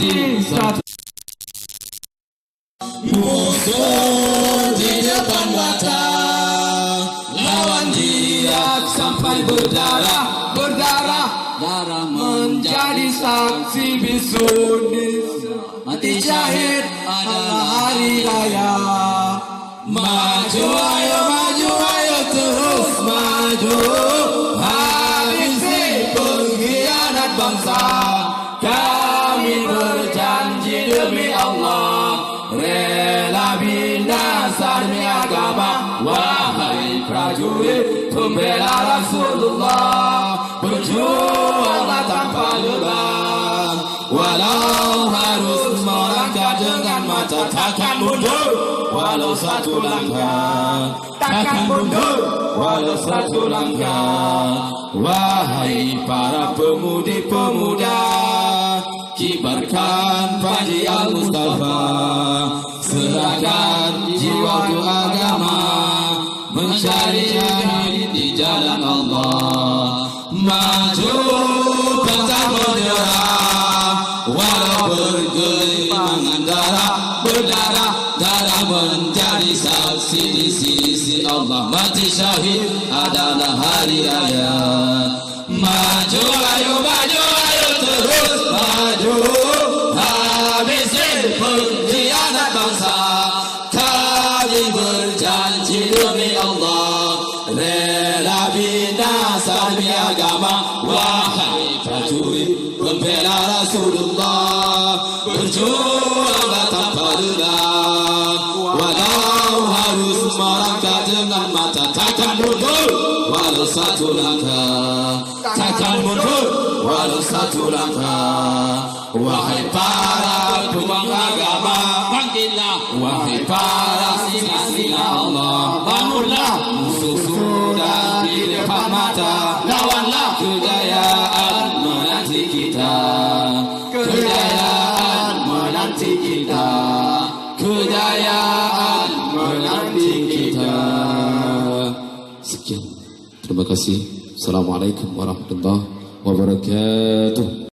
mati satu. Musuh di depan mata, lawan dia sampai berdarah, darah menjadi saksi bisu. Mati syahid adalah hari raya. Maju ayo terus maju, habisi pengkhianat bangsa. Kami berjanji demi Allah, rela binasa demi agama. Wahai prajurit pembela Rasulullah, berjuanglah tanpa lelah. Walau harus melangkah dengan mata, takkan mundur walau satu langkah, takkan mundur walau satu langkah. Wahai para pemudi-pemuda, kibarkan panji Al-Mustafa, serahkan jiwa ke agama, mencari hari di jalan Allah. Maju pantang menyerah, walau bergelimangan darah, darah menjadi saksi di sisi Allah. Mati syahid adalah hari raya. Maju ayo terus maju, habisi pengkhianat bangsa. Kami berjanji demi Allah, rela binasa demi agama. Wahai prajurit pembela Rasulullah, berjuanglah tanpa lelah. Walau harus melangkah dengan mata, takkan mundur walau satu langkah, takkan mundur walau satu langkah. Wahai para pejuang agama, bangkitlah. Wahai para singa-singa Allah, bangunlah. Musuh sudah di depan mata, lawanlah. Kejayaan menanti kita, kejayaan menanti kita, kejayaan menanti kita. Sekian, terima kasih. Assalamualaikum warahmatullahi wabarakatuh.